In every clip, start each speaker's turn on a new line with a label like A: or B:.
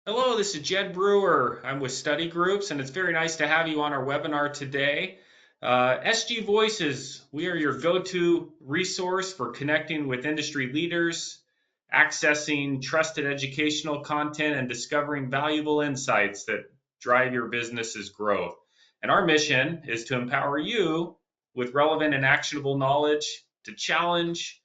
A: Hello, this is Jed Brewer. I'm with Study Groups, and it's very nice to have you on our webinar today. SG Voices, we are your go-to resource for connecting with industry leaders, accessing trusted educational content, and discovering valuable insights that drive your business's growth. And our mission is to empower you with relevant and actionable knowledge to challenge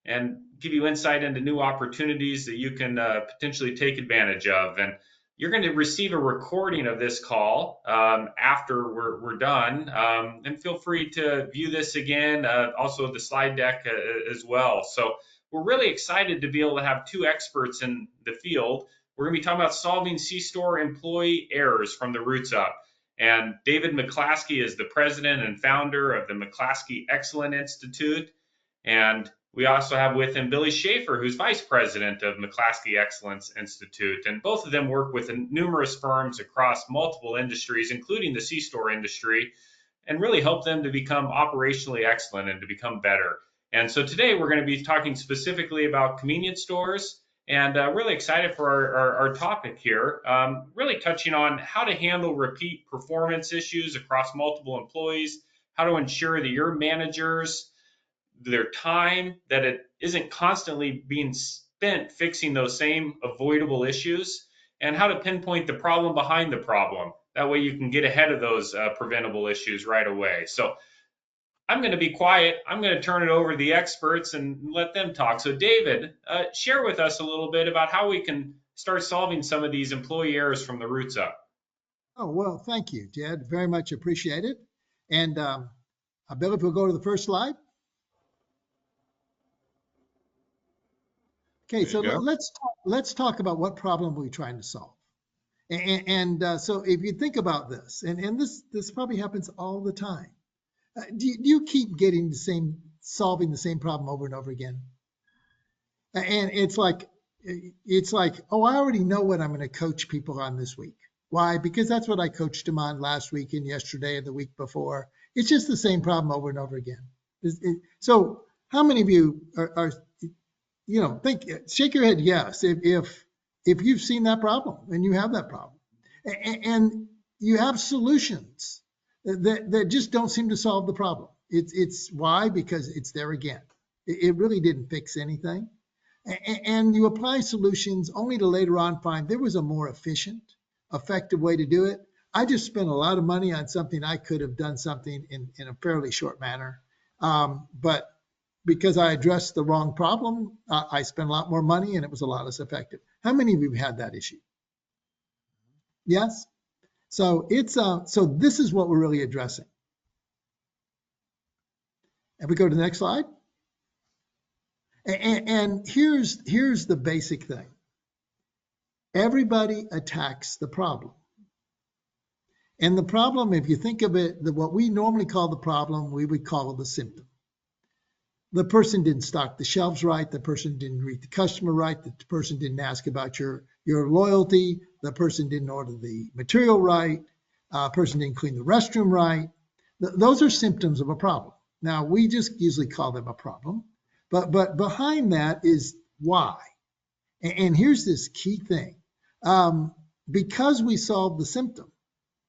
A: and give you insight into new opportunities that you can potentially take advantage of. And you're going to receive a recording of this call after we're done. And feel free to view this again, also the slide deck as well. So we're really excited to be able to have two experts in the field. We're going to be talking about solving C-store employee errors from the roots up. And David McClaskey is the president and founder of the McClaskey Excellence Institute. And we also have with him Billy Schaefer, who's vice president of McClaskey Excellence Institute. And both of them work with numerous firms across multiple industries, including the C-store industry, and really help them to become operationally excellent and to become better. And so today we're going to be talking specifically about convenience stores and really excited for our topic here, really touching on how to handle repeat performance issues across multiple employees, how to ensure that your managers, their time, that it isn't constantly being spent fixing those same avoidable issues, and how to pinpoint the problem behind the problem. That way you can get ahead of those preventable issues right away. So I'm going to be quiet. I'm going to turn it over to the experts and let them talk. So David, share with us a little bit about how we can start solving some of these employee errors from the roots up.
B: Oh, well, thank you, Jed. Very much appreciated. And Bill, if we'll go to the first slide. Okay,
A: There you
B: so
A: go.
B: let's talk about what problem we're trying to solve. So if you think about this, and this probably happens all the time, do you keep getting solving the same problem over and over again? And it's like, oh, I already know what I'm going to coach people on this week. Why? Because that's what I coached them on last week and yesterday and the week before. It's just the same problem over and over again. So how many of you are shake your head yes if you've seen that problem and you have that problem, and you have solutions that just don't seem to solve the problem. It's why? Because it's there again. It really didn't fix anything. And you apply solutions only to later on find there was a more efficient, effective way to do it. I just spent a lot of money on something I could have done something in a fairly short manner. But because I addressed the wrong problem, I spent a lot more money and it was a lot less effective. How many of you had that issue? Yes? So so this is what we're really addressing. And we go to the next slide. And here's the basic thing. Everybody attacks the problem. And the problem, if you think of it, what we normally call the problem, we would call it the symptom. The person didn't stock the shelves right. The person didn't greet the customer right. The person didn't ask about your loyalty. The person didn't order the material right. Person didn't clean the restroom right. Those are symptoms of a problem. Now, we just usually call them a problem. But behind that is why. And here's this key thing. Because we solved the symptom.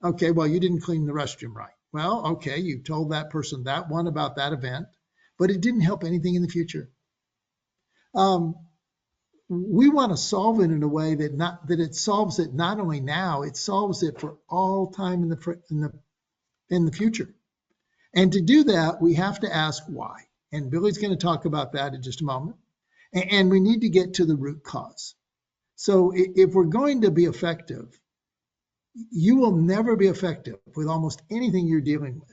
B: Okay, well, you didn't clean the restroom right. Well, okay, you told that person that one about that event, but it didn't help anything in the future. We want to solve it in a way that it solves it not only now, it solves it for all time in the future. And to do that, we have to ask why. And Billy's going to talk about that in just a moment. And we need to get to the root cause. So if we're going to be effective, you will never be effective with almost anything you're dealing with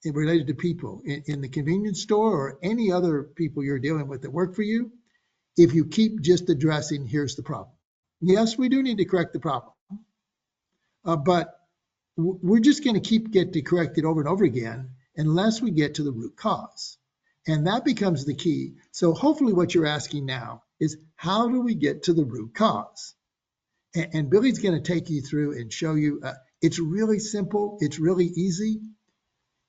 B: related to people in the convenience store or any other people you're dealing with that work for you, if you keep just addressing, here's the problem. Yes, we do need to correct the problem, but we're just going to get to correct it over and over again unless we get to the root cause. And that becomes the key. So hopefully what you're asking now is, how do we get to the root cause? And Billy's going to take you through and show you. It's really simple. It's really easy.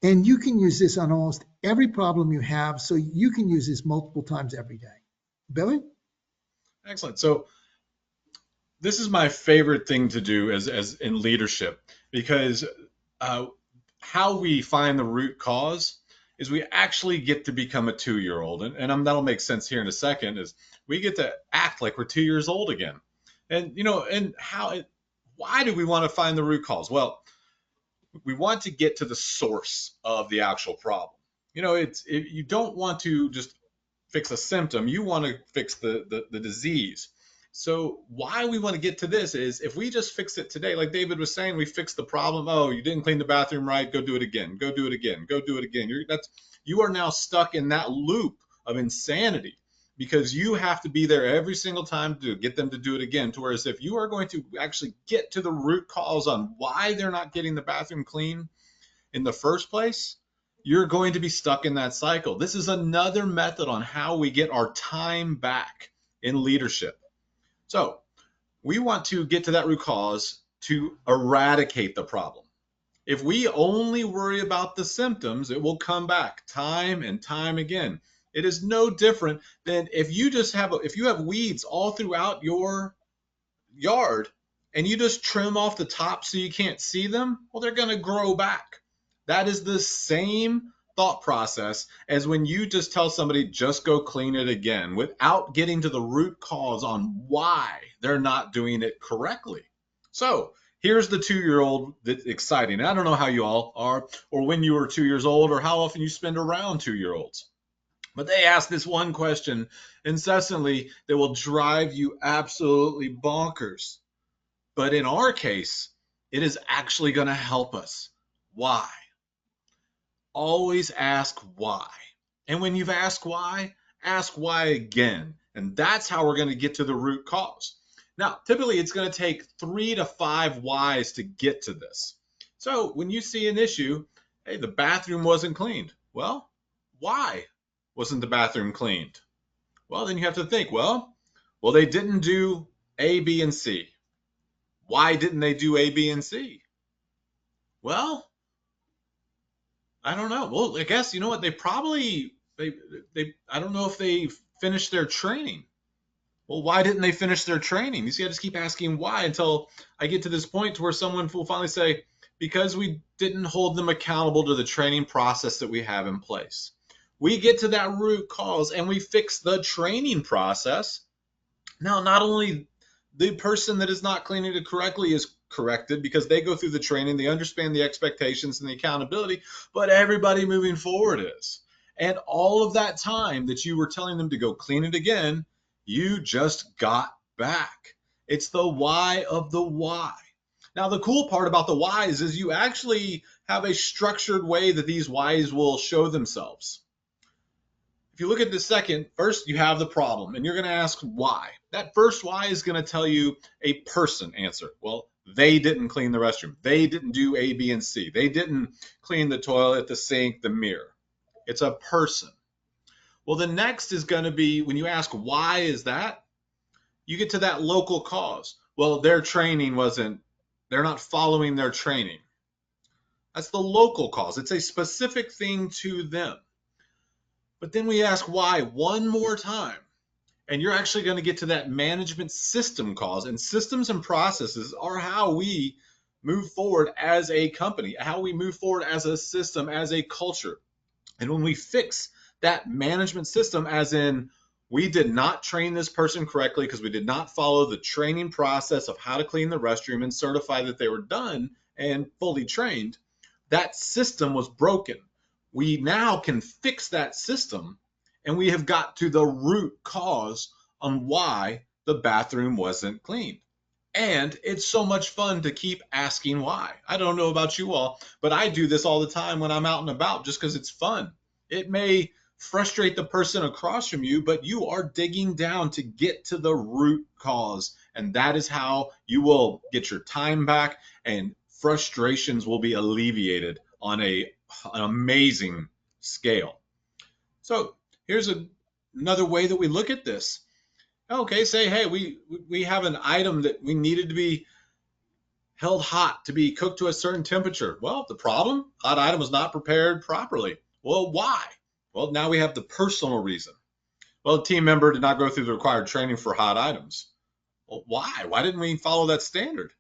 B: And you can use this on almost every problem you have. So you can use this multiple times every day. Billy?
C: Excellent. So this is my favorite thing to do as in leadership, because uh, how we find the root cause is we actually get to become a 2-year old, and that'll make sense here in a second. Is we get to act like we're 2 years old again, and and why do we want to find the root cause? Well, we want to get to the source of the actual problem. You don't want to just fix a symptom, you want to fix the disease. So why we want to get to this is, if we just fix it today, like David was saying, we fix the problem. Oh, you didn't clean the bathroom right, go do it again, go do it again, go do it again. You are now stuck in that loop of insanity, because you have to be there every single time to get them to do it again. To whereas if you are going to actually get to the root cause on why they're not getting the bathroom clean in the first place, you're going to be stuck in that cycle. This is another method on how we get our time back in leadership. So we want to get to that root cause to eradicate the problem. If we only worry about the symptoms, it will come back time and time again. It is no different than if you have weeds all throughout your yard and you just trim off the top so you can't see them, well, they're going to grow back. That is the same thought process as when you just tell somebody, just go clean it again, without getting to the root cause on why they're not doing it correctly. So here's the 2-year-old that's exciting. I don't know how you all are, or when you were 2 years old, or how often you spend around 2-year-olds. But they ask this one question incessantly that will drive you absolutely bonkers. But in our case, it is actually going to help us. Why? Always ask why. And when you've asked why, ask why again. And that's how we're going to get to the root cause. Now, typically it's going to take 3 to 5 whys to get to this. So when you see an issue, hey, the bathroom wasn't cleaned. Well, why wasn't the bathroom cleaned? Well, then you have to think, well, they didn't do A, B, and C. Why didn't they do A, B, and C? Well, I don't know. Well, I guess, you know what? They I don't know if they finished their training. Well, why didn't they finish their training? You see, I just keep asking why until I get to this point to where someone will finally say, because we didn't hold them accountable to the training process that we have in place. We get to that root cause and we fix the training process. Now, not only the person that is not cleaning it correctly is corrected because they go through the training, they understand the expectations and the accountability, but everybody moving forward is. And all of that time that you were telling them to go clean it again, you just got back. It's the why of the why. Now, the cool part about the whys is you actually have a structured way that these whys will show themselves. If you look at the second, first you have the problem and you're going to ask why. That first why is going to tell you a person answer. Well, they didn't clean the restroom. They didn't do A, B, and C. They didn't clean the toilet, the sink, the mirror. It's a person. Well, the next is going to be, when you ask why is that, you get to that local cause. Well, their training they're not following their training. That's the local cause. It's a specific thing to them. But then we ask why one more time, and you're actually going to get to that management system cause. And systems and processes are how we move forward as a company, how we move forward as a system, as a culture. And when we fix that management system, as in we did not train this person correctly because we did not follow the training process of how to clean the restroom and certify that they were done and fully trained, that system was broken. We now can fix that system, and we have got to the root cause on why the bathroom wasn't cleaned. And it's so much fun to keep asking why. I don't know about you all, but I do this all the time when I'm out and about just because it's fun. It may frustrate the person across from you, but you are digging down to get to the root cause. And that is how you will get your time back and frustrations will be alleviated on an amazing scale. So here's another way that we look at this. Okay, say, hey, we have an item that we needed to be held hot, to be cooked to a certain temperature. Well, the problem, hot item was not prepared properly. Well, why? Well, now we have the personal reason. Well, the team member did not go through the required training for hot items. Well, why? Why didn't we follow that standard?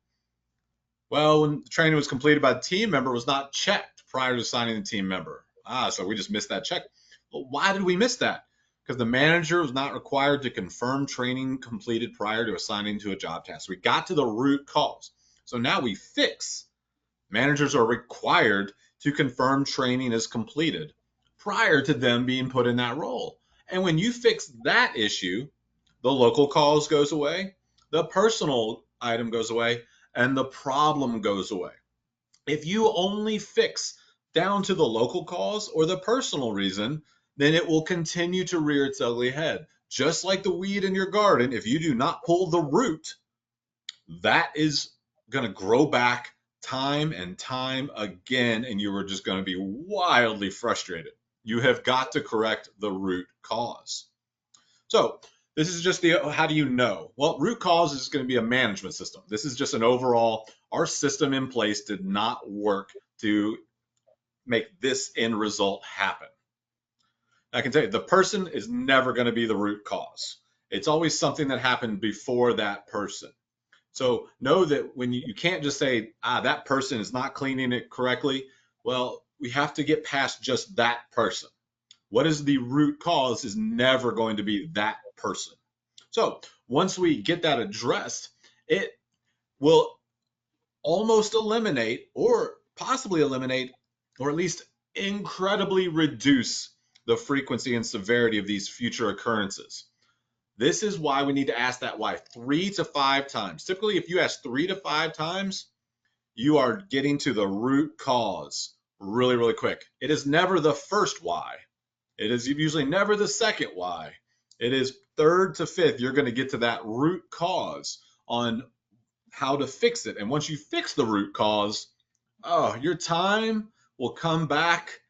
C: Well, when the training was completed by the team member, it was not checked prior to assigning the team member. So we just missed that check. Well, why did we miss that? Because the manager was not required to confirm training completed prior to assigning to a job task. We got to the root cause. So now we fix. Managers are required to confirm training is completed prior to them being put in that role. And when you fix that issue, the local cause goes away, the personal item goes away, and the problem goes away. If you only fix down to the local cause or the personal reason, then it will continue to rear its ugly head. Just like the weed in your garden, if you do not pull the root, that is going to grow back time and time again, and you are just going to be wildly frustrated. You have got to correct the root cause. So this is just the, how do you know? Well, root cause is going to be a management system. This is just an overall, our system in place did not work to make this end result happen. I can tell you, the person is never going to be the root cause. It's always something that happened before that person. So know that when you can't just say, that person is not cleaning it correctly. Well, we have to get past just that person. What is the root cause is never going to be that person. So once we get that addressed, it will almost eliminate or possibly eliminate, or at least incredibly reduce the frequency and severity of these future occurrences. This is why we need to ask that why 3 to 5 times. Typically, if you ask 3 to 5 times, you are getting to the root cause really, really quick. It is never the first why. It is usually never the second why. It is 3rd to 5th. You're going to get to that root cause on how to fix it. And once you fix the root cause, your time will come back.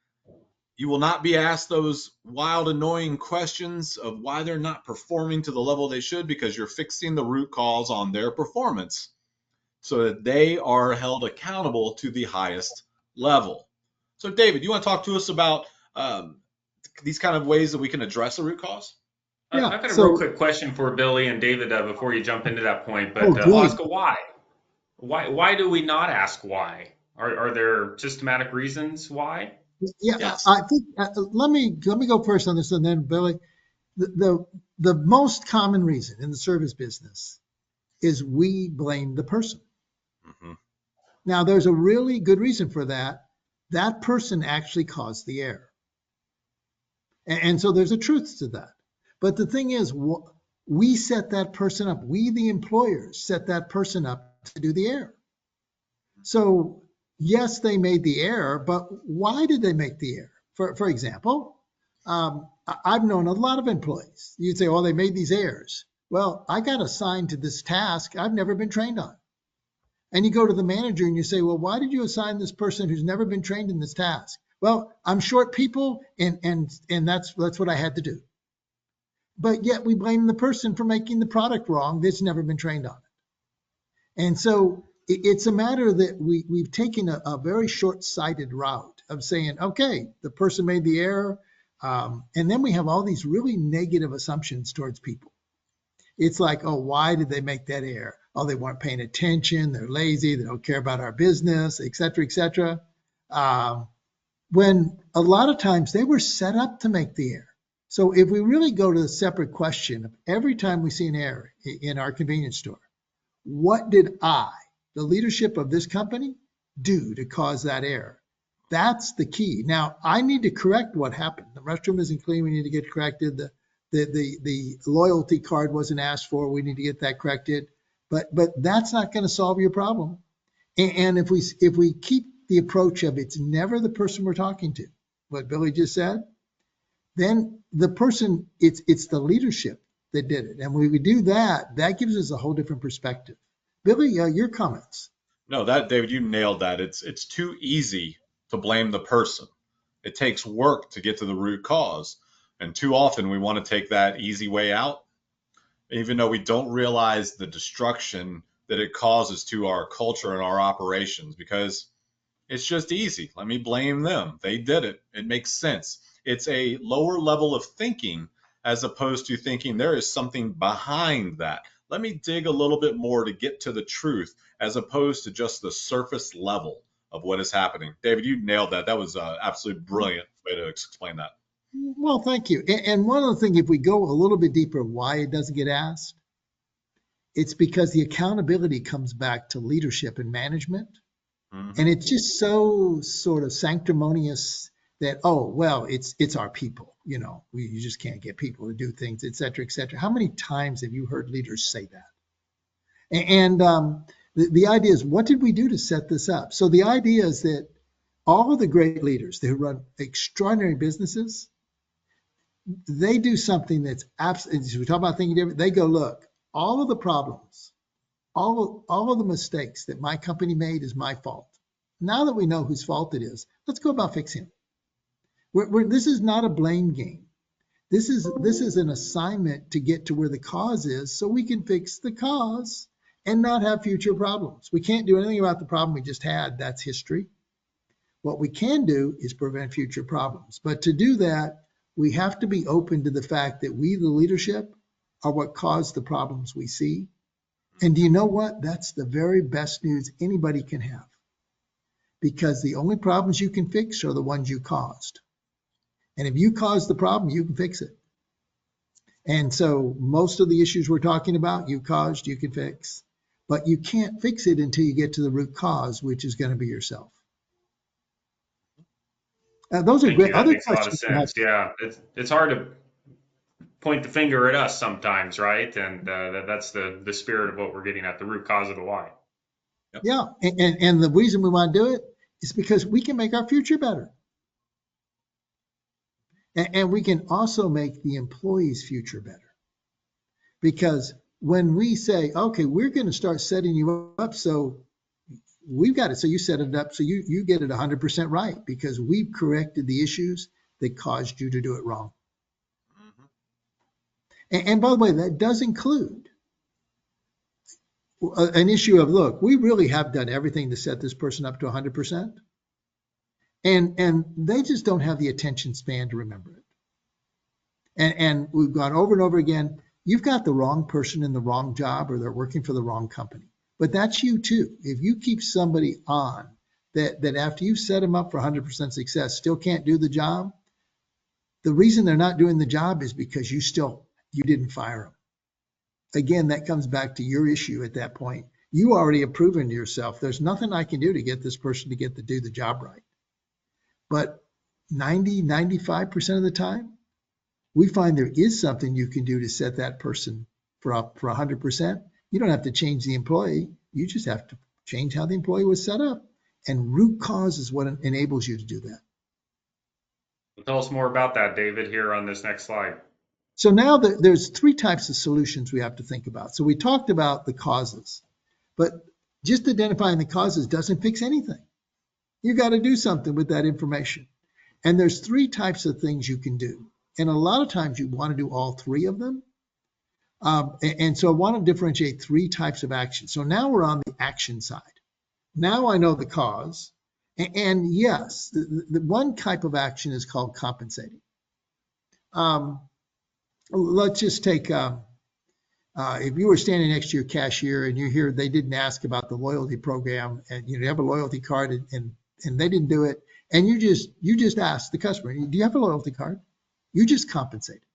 C: You will not be asked those wild, annoying questions of why they're not performing to the level they should, because you're fixing the root cause on their performance so that they are held accountable to the highest level. So, David, you want to talk to us about these kind of ways that we can address the root cause?
B: Yeah.
A: I've got a real quick question for Billy and David before you jump into that point. But
B: great.
A: Oscar, why? Why do we not ask why? Are there systematic reasons why?
B: Yeah,
C: Yes.
B: I think let me go first on this, and then Billy. The most common reason in the service business is we blame the person.
C: Mm-hmm.
B: Now, there's a really good reason for that. That person actually caused the error, and so there's a truth to that. But the thing is, we set that person up. We, the employers, set that person up to do the error. So yes, they made the error, but why did they make the error? For example, I've known a lot of employees. You'd say, oh, they made these errors. Well, I got assigned to this task I've never been trained on. And you go to the manager and you say, well, why did you assign this person who's never been trained in this task? Well, I'm short people, and that's what I had to do. But yet we blame the person for making the product wrong that's never been trained on it. And so it's a matter that we've taken a very short-sighted route of saying, okay, the person made the error, and then we have all these really negative assumptions towards people. It's like, oh, why did they make that error? Oh, they weren't paying attention, they're lazy, they don't care about our business, et cetera, et cetera. When a lot of times they were set up to make the error. So if we really go to the separate question of every time we see an error in our convenience store, what did I, the leadership of this company, do to cause that error? That's the key. Now, I need to correct what happened. The restroom isn't clean. We need to get corrected. The loyalty card wasn't asked for. We need to get that corrected. But that's not going to solve your problem. And if we keep the approach of it's never the person we're talking to, what Billy just said, then the person, it's the leadership that did it. And when we do that, that gives us a whole different perspective. Billy, your comments.
C: No, David, you nailed that. It's too easy to blame the person. It takes work to get to the root cause. And too often we want to take that easy way out, even though we don't realize the destruction that it causes to our culture and our operations, because it's just easy. Let me blame them. They did it. It makes sense. It's a lower level of thinking as opposed to thinking there is something behind that. let me dig a little bit more to get to the truth, as opposed to just the surface level of what is happening. David, you nailed that. That was an absolutely brilliant way to explain that.
B: Well, thank you. And one of the things, if we go a little bit deeper, why it doesn't get asked, it's because the accountability comes back to leadership and management.
C: Mhm.
B: And it's just so sort of sanctimonious that, oh, well, it's our people. You just can't get people to do things, et cetera, et cetera. How many times have you heard leaders say that? And the idea is, what did we do to set this up? So the idea is that all of the great leaders who run extraordinary businesses, they do something that's absolutely, we talk about thinking different, they go, look, all of the problems, all of the mistakes that my company made is my fault. Now that we know whose fault it is, let's go about fixing it. This is not a blame game. This is an assignment to get to where the cause is so we can fix the cause and not have future problems. We can't do anything about the problem we just had. That's history. What we can do is prevent future problems. But to do that, we have to be open to the fact that we, the leadership, are what caused the problems we see. And do you know what? That's the very best news anybody can have. Because the only problems you can fix are the ones you caused. And if you caused the problem, you can fix it. And so most of the issues we're talking about, you caused, you can fix. But you can't fix it until you get to the root cause, which is going to be yourself. Those are
A: Thank
B: great.
A: you. That
B: Other
A: makes a lot of
B: questions you have?
A: sense. Yeah, it's hard to point the finger at us sometimes, right? And that's the spirit of what we're getting at, the root cause of the why.
C: Yep.
B: Yeah. And the reason we want to do it is because we can make our future better. And we can also make the employees' future better. Because when we say, okay, we're going to start setting you up, so we've got it. So you set it up so you get it 100% right, because we've corrected the issues that caused you to do it wrong. And by the way, that does include an issue of, look, we really have done everything to set this person up to 100%. And they just don't have the attention span to remember it. And we've gone over and over again, you've got the wrong person in the wrong job, or they're working for the wrong company. But that's you too. If you keep somebody on that after you've set them up for 100% success still can't do the job, the reason they're not doing the job is because you didn't fire them. Again, that comes back to your issue at that point. You already have proven to yourself, there's nothing I can do to get this person to do the job right. But 95% of the time, we find there is something you can do to set that person for 100%. You don't have to change the employee. You just have to change how the employee was set up. And root cause is what enables you to do that.
A: Tell us more about that, David, here on this next slide.
B: So now there's three types of solutions we have to think about. So we talked about the causes, but just identifying the causes doesn't fix anything. You got to do something with that information. And there's three types of things you can do. And a lot of times you want to do all three of them. And so I want to differentiate three types of action. So now we're on the action side. Now I know the cause. And yes, the one type of action is called compensating. Let's just take, if you were standing next to your cashier and you hear they didn't ask about the loyalty program, and you have a loyalty card and they didn't do it, and you just asked the customer, do you have a loyalty card? You just compensated.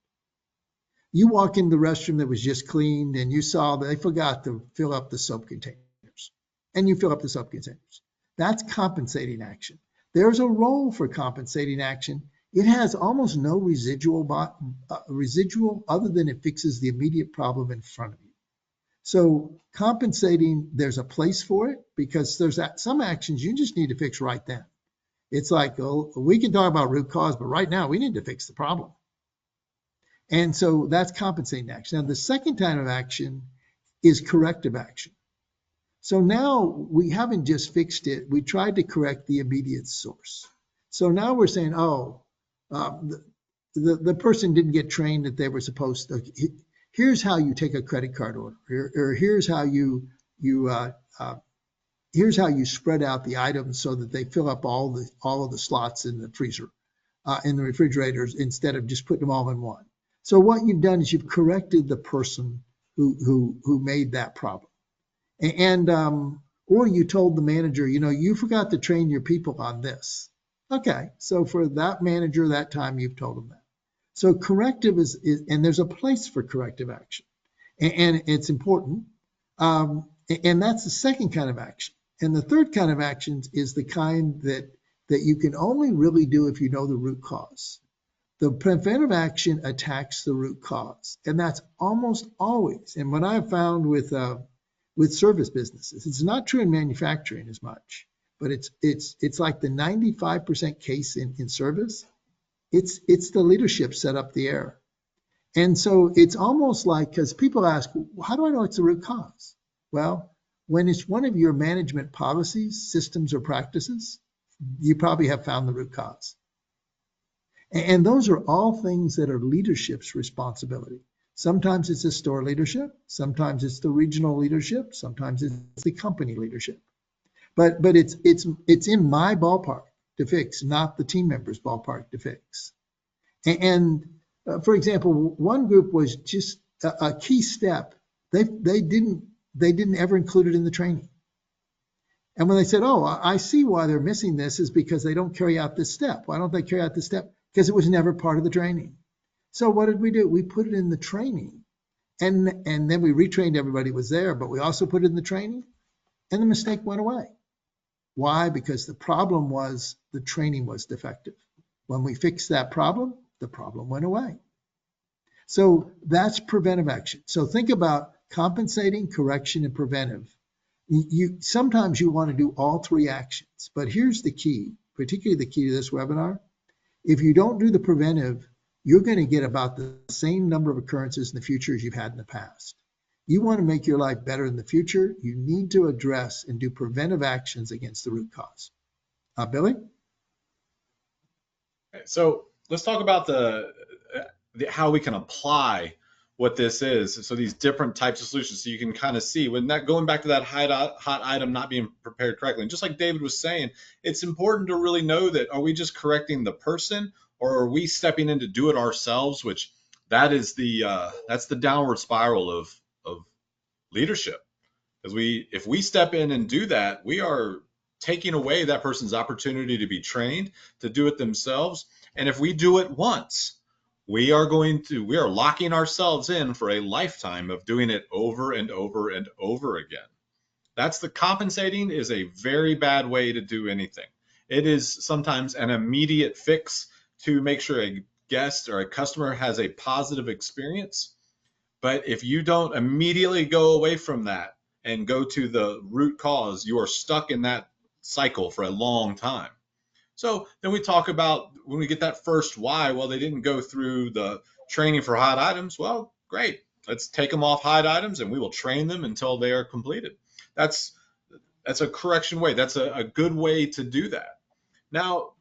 B: You walk in the restroom that was just cleaned and you saw that they forgot to fill up the soap containers, and you fill up the soap containers. That's compensating action. There's a role for compensating action. It has almost no residual other than it fixes the immediate problem in front of you. So compensating, there's a place for it, because there's some actions you just need to fix right then. It's like, oh, we can talk about root cause, but right now we need to fix the problem. And so that's compensating action. Now, the second type of action is corrective action. So now we haven't just fixed it, we tried to correct the immediate source. So now we're saying, oh, the person didn't get trained that they were supposed to. Here's how you take a credit card order, or here's how you spread out the items so that they fill up all of the slots in the freezer, in the refrigerators, instead of just putting them all in one. So what you've done is you've corrected the person who made that problem. And or you told the manager, you forgot to train your people on this. Okay, so for that manager, that time you've told them that. So corrective is and there's a place for corrective action, and it's important. And that's the second kind of action. And the third kind of actions is the kind that you can only really do if you know the root cause. The preventive action attacks the root cause, and that's almost always. And what I've found with service businesses, it's not true in manufacturing as much, but it's like the 95% case in service. It's the leadership set up the error, and so it's almost like, because people ask, how do I know it's the root cause? Well, when it's one of your management policies, systems, or practices, you probably have found the root cause. And those are all things that are leadership's responsibility. Sometimes it's the store leadership, sometimes it's the regional leadership, sometimes it's the company leadership. But it's in my ballpark to fix, not the team member's ballpark to fix. And for example, one group was just a key step. They didn't ever include it in the training. And when they said, oh, I see why they're missing this, is because they don't carry out this step. Why don't they carry out this step? Because it was never part of the training. So what did we do? We put it in the training, and then we retrained everybody who was there, but we also put it in the training, and the mistake went away. Why? Because the problem was the training was defective. When we fixed that problem, the problem went away. So that's preventive action. So think about compensating, correction, and preventive. Sometimes you want to do all three actions, but here's the key, particularly the key to this webinar. If you don't do the preventive, you're going to get about the same number of occurrences in the future as you've had in the past. You want to make your life better in the future, you need to address and do preventive actions against the root cause. Billy?
C: So let's talk about the how we can apply what this is. So these different types of solutions, so you can kind of see when that, going back to that hot item not being prepared correctly. And just like David was saying, it's important to really know that, are we just correcting the person, or are we stepping in to do it ourselves? Which that is that's the downward spiral of leadership. Because if we step in and do that, we are taking away that person's opportunity to be trained to do it themselves. And if we do it once, we are locking ourselves in for a lifetime of doing it over and over and over again. That's the compensating is a very bad way to do anything. It is sometimes an immediate fix to make sure a guest or a customer has a positive experience. But if you don't immediately go away from that and go to the root cause, you are stuck in that cycle for a long time. So then we talk about when we get that first why. Well, they didn't go through the training for hot items. Well, great. Let's take them off hot items and we will train them until they are completed. That's a correction way. That's a good way to do that. Now,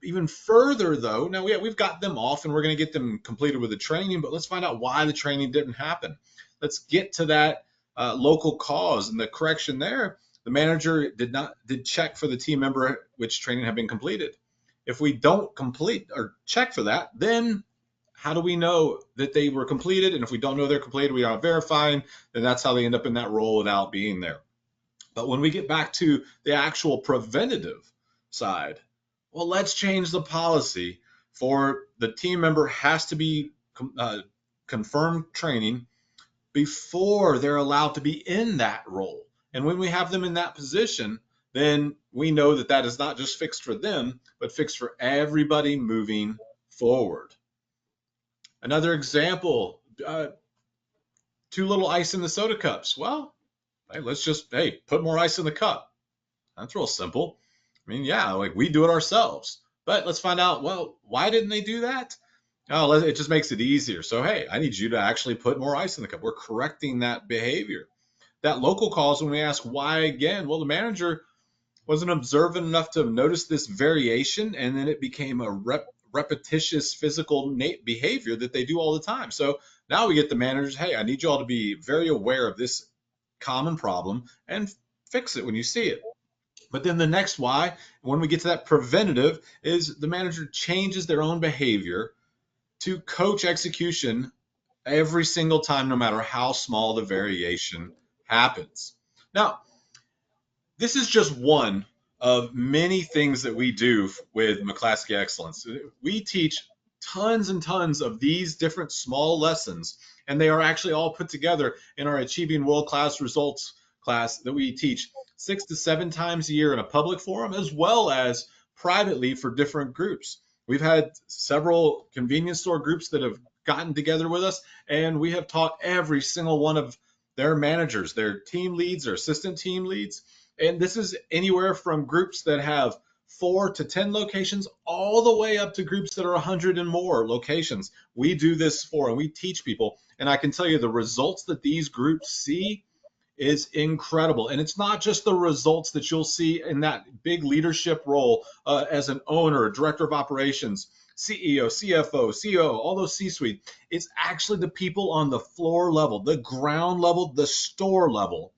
C: even further though, now we've got them off and we're going to get them completed with the training, but let's find out why the training didn't happen. Let's get to that local cause, and the correction there. The manager did check for the team member which training had been completed. If we don't complete or check for that, then how do we know that they were completed? And if we don't know they're completed, we aren't verifying, then that's how they end up in that role without being there. But when we get back to the actual preventative side, well, let's change the policy for the team member has to be confirmed training before they're allowed to be in that role. And when we have them in that position, then we know that that is not just fixed for them, but fixed for everybody moving forward. Another example, too little ice in the soda cups. Well, hey, let's just, put more ice in the cup. That's real simple. I mean, yeah, like we do it ourselves. But let's find out, well, why didn't they do that? Oh, it just makes it easier. So, hey, I need you to actually put more ice in the cup. We're correcting that behavior. That local cause, when we ask why again, well, the manager wasn't observant enough to notice this variation, and then it became a repetitious physical behavior that they do all the time. So now we get the managers, hey, I need you all to be very aware of this common problem and fix it when you see it. But then the next why, when we get to that preventative, is the manager changes their own behavior to coach execution every single time, no matter how small the variation happens. Now, this is just one of many things that we do with McClaskey Excellence. We teach tons and tons of these different small lessons, and they are actually all put together in our Achieving World-Class Results class that we teach 6 to 7 times a year in a public forum, as well as privately for different groups. We've had several convenience store groups that have gotten together with us, and we have taught every single one of their managers, their team leads, their assistant team leads. And this is anywhere from groups that have 4 to 10 locations all the way up to groups that are 100 and more locations. We do this for, and we teach people. And I can tell you the results that these groups see is incredible. And it's not just the results that you'll see in that big leadership role as an owner, a director of operations, CEO, CFO, COO, all those C-suite. It's actually the people on the floor level, the ground level, the store level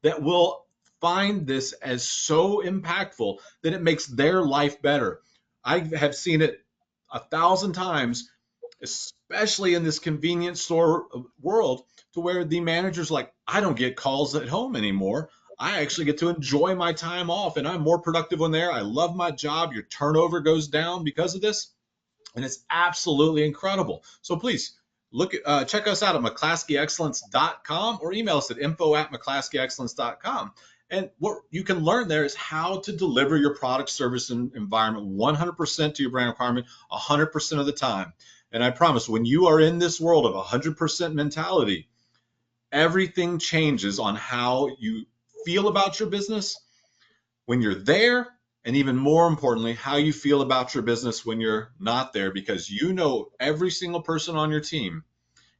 C: that will find this as so impactful that it makes their life better. I have seen it 1,000 times, especially in this convenience store world, to where the manager's like, I don't get calls at home anymore. I actually get to enjoy my time off, and I'm more productive when there. I love my job. Your turnover goes down because of this, and it's absolutely incredible. So please check us out at McClaskeyExcellence.com or email us at info@McClaskeyExcellence.com. And what you can learn there is how to deliver your product, service, and environment 100% to your brand requirement 100% of the time. And I promise, when you are in this world of 100% mentality, everything changes on how you feel about your business when you're there, and even more importantly, how you feel about your business when you're not there, because you know every single person on your team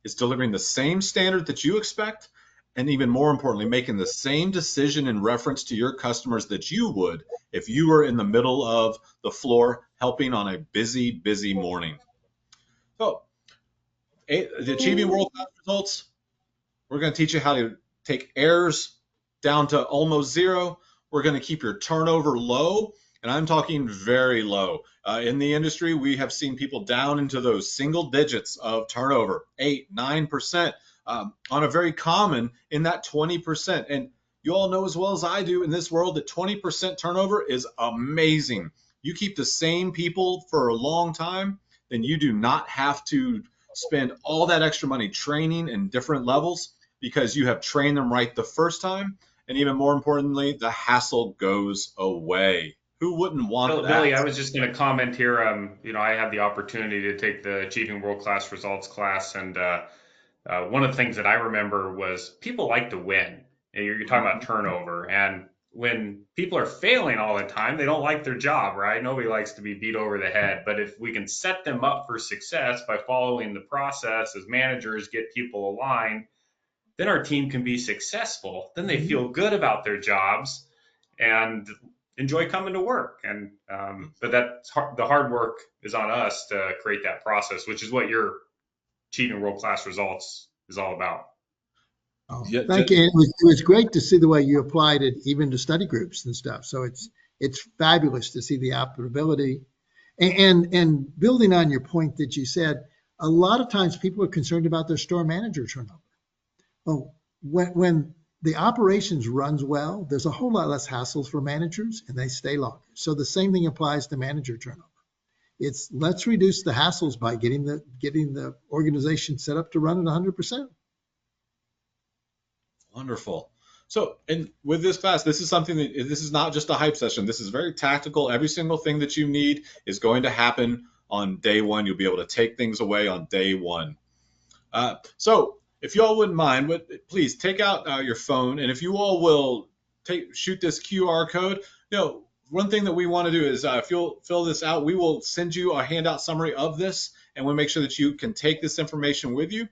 C: is delivering the same standard that you expect, and even more importantly, making the same decision in reference to your customers that you would if you were in the middle of the floor helping on a busy, busy morning. So, the Achieving World-Class Results, we're going to teach you how to take errors down to almost zero. We're going to keep your turnover low, and I'm talking very low. In the industry, we have seen people down into those single digits of turnover, 8, 9%, on a very common in that 20%. And you all know as well as I do in this world that 20% turnover is amazing. You keep the same people for a long time, then you do not have to spend all that extra money training in different levels, because you have trained them right the first time. And even more importantly, the hassle goes away. Who wouldn't want that?
A: Billy, I was just going to comment here. I had the opportunity to take the Achieving World Class Results class, and one of the things that I remember was people like to win. And you're talking about turnover, and when people are failing all the time, they don't like their job, right? Nobody likes to be beat over the head. But if we can set them up for success by following the process as managers, get people aligned, then our team can be successful. Then they feel good about their jobs and enjoy coming to work. And but the hard work is on us to create that process, which is what your Achieving World Class Results is all about.
B: Oh, thank you. It was great to see the way you applied it even to study groups and stuff. So it's fabulous to see the applicability. And building on your point that you said, a lot of times people are concerned about their store manager turnover. Well, when the operations runs well, there's a whole lot less hassles for managers, and they stay longer. So the same thing applies to manager turnover. It's let's reduce the hassles by getting the organization set up to run at 100%.
C: Wonderful. So, and with this class, this is something that this is not just a hype session. This is very tactical. Every single thing that you need is going to happen on day one. You'll be able to take things away on day one. So, if you all wouldn't mind, please take out your phone, and if you all will shoot this QR code. One thing that we want to do is if you'll fill this out, we will send you a handout summary of this, and we'll make sure that you can take this information with you,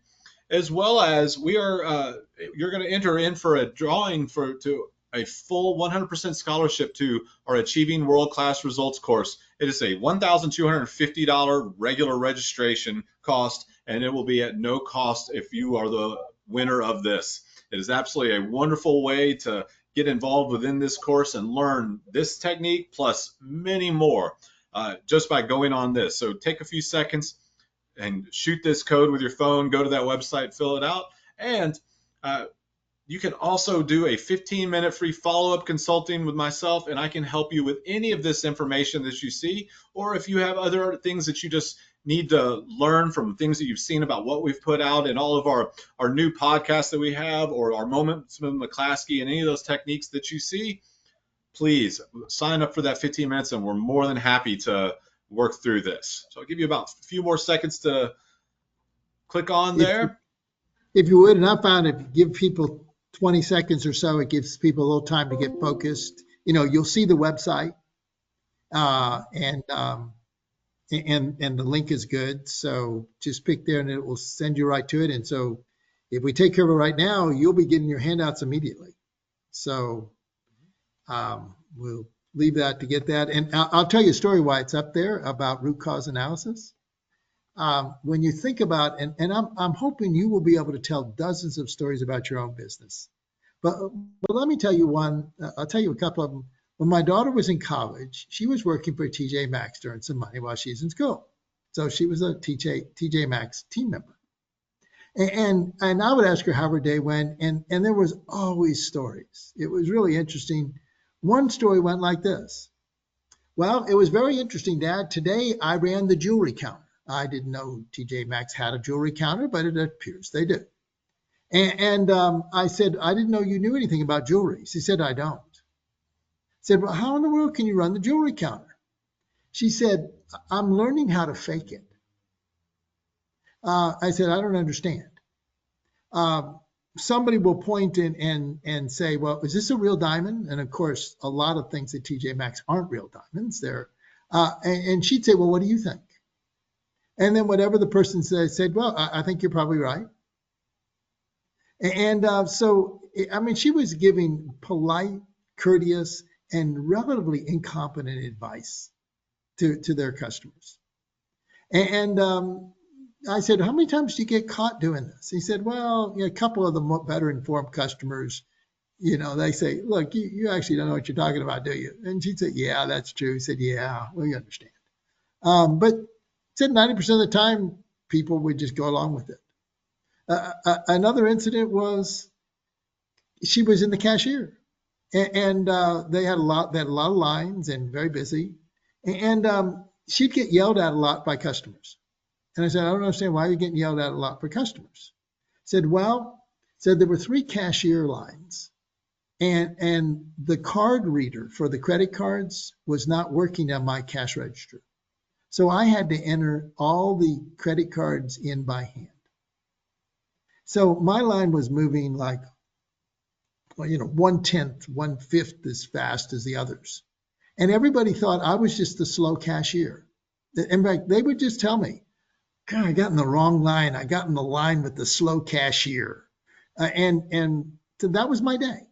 C: as well as you're going to enter in for a drawing to a full 100% scholarship to our Achieving World-Class Results course. It is a $1,250 regular registration cost, and it will be at no cost if you are the winner of this. It is absolutely a wonderful way to get involved within this course and learn this technique plus many more just by going on this. So take a few seconds, and shoot this code with your phone, go to that website, fill it out. And you can also do a 15-minute free follow-up consulting with myself, and I can help you with any of this information that you see. Or if you have other things that you just need to learn from things that you've seen about what we've put out in all of our new podcasts that we have, or our Moments with McClaskey, and any of those techniques that you see, please sign up for that 15 minutes, and we're more than happy to work through this. So I'll give you about a few more seconds to click on there.
B: If you would, and I found if you give people 20 seconds or so, it gives people a little time to get focused. You'll see the website, and the link is good. So just pick there and it will send you right to it. And so if we take care of it right now, you'll be getting your handouts immediately. So we'll leave that to get that. And I'll tell you a story why it's up there about root cause analysis. When you think about, and I'm hoping you will be able to tell dozens of stories about your own business. But let me tell you one. I'll tell you a couple of them. When my daughter was in college, she was working for TJ Maxx to earn some money while she's in school. So she was a TJ Maxx team member. And I would ask her how her day went, and there was always stories. It was really interesting. One story went like this. Well, it was very interesting, Dad. Today I ran the jewelry counter. I didn't know TJ Maxx had a jewelry counter, but it appears they do. And I said, I didn't know you knew anything about jewelry. She said, I don't. I said, well, how in the world can you run the jewelry counter? She said, I'm learning how to fake it. I said, I don't understand. Somebody will point in and say, well, is this a real diamond? And of course, a lot of things at TJ Maxx aren't real diamonds. And she'd say, well, what do you think? And then whatever the person said, well, I think you're probably right. And so, I mean, she was giving polite, courteous, and relatively incompetent advice to their customers. And I said, how many times do you get caught doing this? He said, well, a couple of the better informed customers, they say, look, you actually don't know what you're talking about, do you? And she'd say, yeah, that's true. He said, yeah, we understand. But said 90% of the time, people would just go along with it. Another incident was she was in the cashier, and they had a lot of lines and very busy, and she'd get yelled at a lot by customers. And I said, I don't understand why you're getting yelled at a lot for customers. Said there were 3 cashier lines, and the card reader for the credit cards was not working on my cash register. So I had to enter all the credit cards in by hand. So my line was moving like, 1/10, 1/5 as fast as the others. And everybody thought I was just the slow cashier. In fact, they would just tell me, God, I got in the wrong line. I got in the line with the slow cashier. And so that was my day.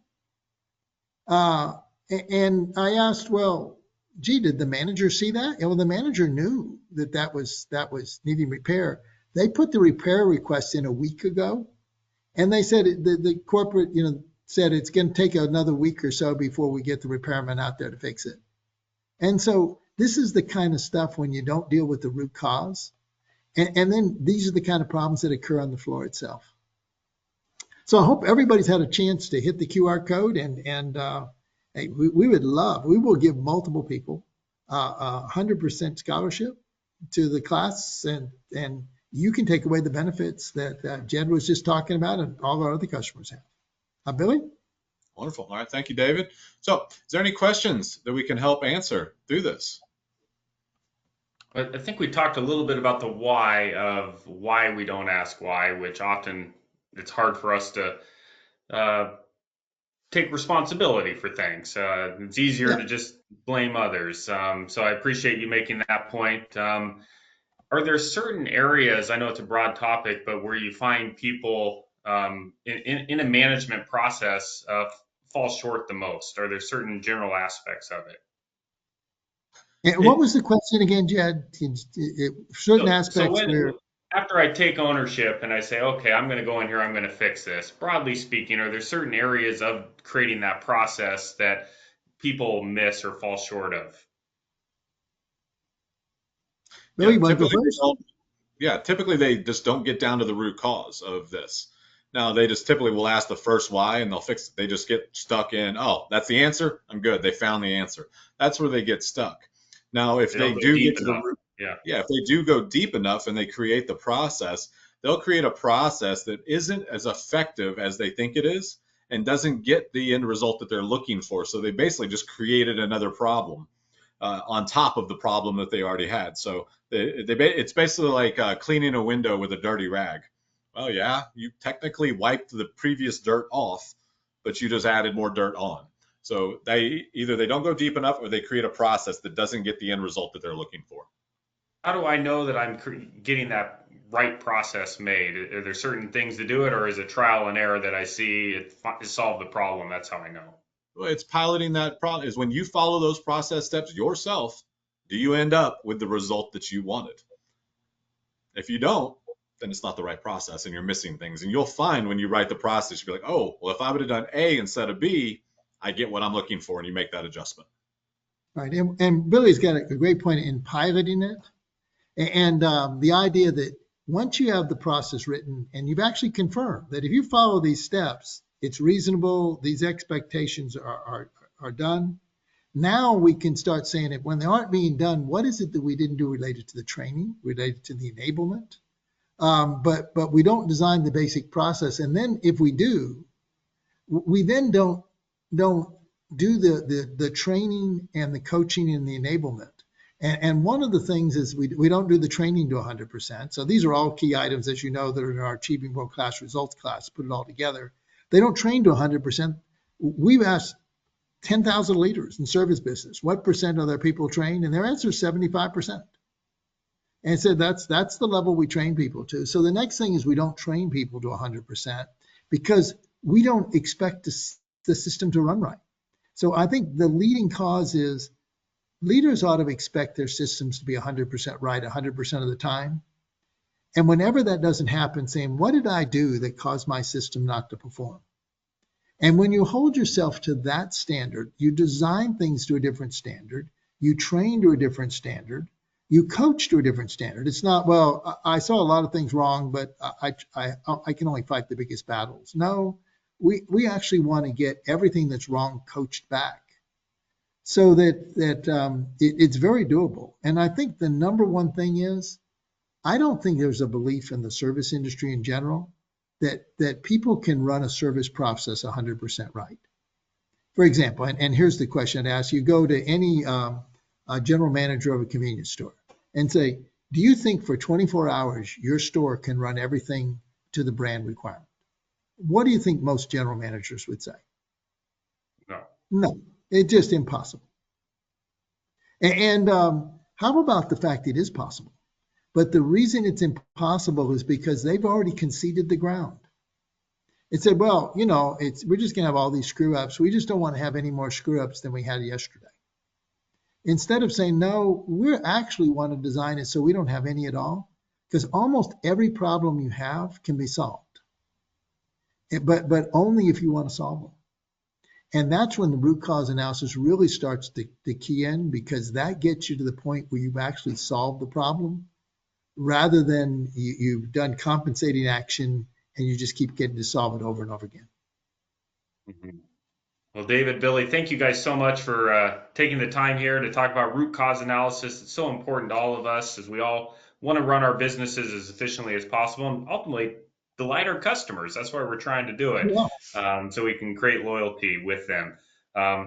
B: And I asked, well, gee, did the manager see that? Well, the manager knew that was needing repair. They put the repair request in a week ago, and they said the corporate, said it's going to take another week or so before we get the repairman out there to fix it. And so this is the kind of stuff when you don't deal with the root cause, and then these are the kind of problems that occur on the floor itself. So I hope everybody's had a chance to hit the QR code, and hey, we will give multiple people 100% scholarship to the class, and you can take away the benefits that Jed was just talking about and all our other customers have. Billy?
C: Wonderful. All right. Thank you, David. So is there any questions that we can help answer through this?
A: I think we talked a little bit about the why we don't ask why, which often it's hard for us to take responsibility for things. It's easier to just blame others. So I appreciate you making that point. Are there certain areas, I know it's a broad topic, but where you find people in a management process fall short the most? Are there certain general aspects of it?
B: And what was the question again, Jed? Certain aspects where...
A: After I take ownership and I say, okay, I'm going to go in here, I'm going to fix this. Broadly speaking, are there certain areas of creating that process that people miss or fall short of?
B: Billy, you want to go first?
C: Yeah, typically they just don't get down to the root cause of this. Now they just typically will ask the first why and they'll fix it. They just get stuck in, oh, that's the answer. I'm good. They found the answer. That's where they get stuck. Now, if
A: They
C: they
A: don't go
C: do
A: deep
C: get to the
A: enough.
C: root,
A: Yeah.
C: yeah, if they do go deep enough and they create the process, they'll create a process that isn't as effective as they think it is and doesn't get the end result that they're looking for. So they basically just created another problem on top of the problem that they already had. So it's basically like cleaning a window with a dirty rag. Well, yeah, you technically wiped the previous dirt off, but you just added more dirt on. So they don't go deep enough or they create a process that doesn't get the end result that they're looking for.
A: How do I know that I'm getting that right process made? Are there certain things to do it, or is it trial and error that I see it solve the problem? That's how I know.
C: Well, it's piloting that problem is when you follow those process steps yourself, do you end up with the result that you wanted? If you don't, then it's not the right process and you're missing things. And you'll find when you write the process, you'll be like, oh, well, if I would have done A instead of B, I get what I'm looking for. And you make that adjustment.
B: Right. And Billy's got a great point in piloting it. And the idea that once you have the process written and you've actually confirmed that if you follow these steps, it's reasonable, these expectations are done. Now we can start saying it when they aren't being done, what is it that we didn't do related to the training, related to the enablement? But we don't design the basic process. And then if we do, we then don't do the training and the coaching and the enablement. And one of the things is we don't do the training to 100%. So these are all key items, as you know, that are in our Achieving World-Class Results class, put it all together. They don't train to 100%. We've asked 10,000 leaders in service business, what percent of their people trained? And their answer is 75%. And so that's the level we train people to. So the next thing is we don't train people to 100% because we don't expect the system to run right. So I think the leading cause is leaders ought to expect their systems to be 100% right 100% of the time. And whenever that doesn't happen, saying, what did I do that caused my system not to perform? And when you hold yourself to that standard, you design things to a different standard, you train to a different standard, you coach to a different standard. It's not, well, I saw a lot of things wrong, but I can only fight the biggest battles. No, we actually want to get everything that's wrong coached back so that it's very doable. And I think the number one thing is, I don't think there's a belief in the service industry in general that people can run a service process 100% right. For example, and here's the question I'd ask you, go to any general manager of a convenience store and say, do you think for 24 hours your store can run everything to the brand requirement? What do you think most general managers would say?
A: No.
B: No, it's just impossible. And how about the fact it is possible? But the reason it's impossible is because they've already conceded the ground. It said, well, we're just going to have all these screw ups. We just don't want to have any more screw ups than we had yesterday. Instead of saying, no, we actually want to design it so we don't have any at all, because almost every problem you have can be solved, but only if you want to solve them. And that's when the root cause analysis really starts to key in, because that gets you to the point where you've actually solved the problem, rather than you've done compensating action and you just keep getting to solve it over and over again.
A: Mm-hmm. Well, David, Billy, thank you guys so much for taking the time here to talk about root cause analysis. It's so important to all of us as we all want to run our businesses as efficiently as possible and ultimately delight our customers. That's why we're trying to do it, so we can create loyalty with them.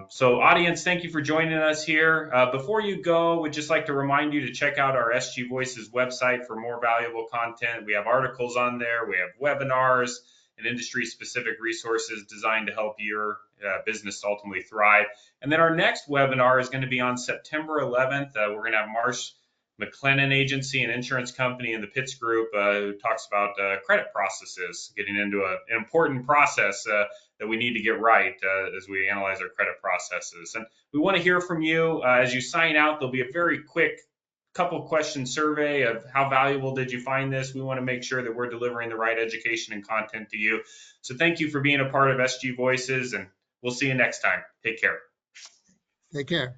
A: So audience, thank you for joining us here. Before you go, we'd just like to remind you to check out our SG Voices website for more valuable content. We have articles on there. We have webinars and industry-specific resources designed to help your business ultimately thrive. And then our next webinar is going to be on September 11th. We're going to have Marsh McLennan Agency, an insurance company in the Pitts Group, who talks about credit processes, getting into an important process that we need to get right as we analyze our credit processes. And we want to hear from you. As you sign out, there'll be a very quick couple question survey of how valuable did you find this. We want to make sure that we're delivering the right education and content to you. So thank you for being a part of SG Voices, and we'll see you next time. Take care.
B: Take care.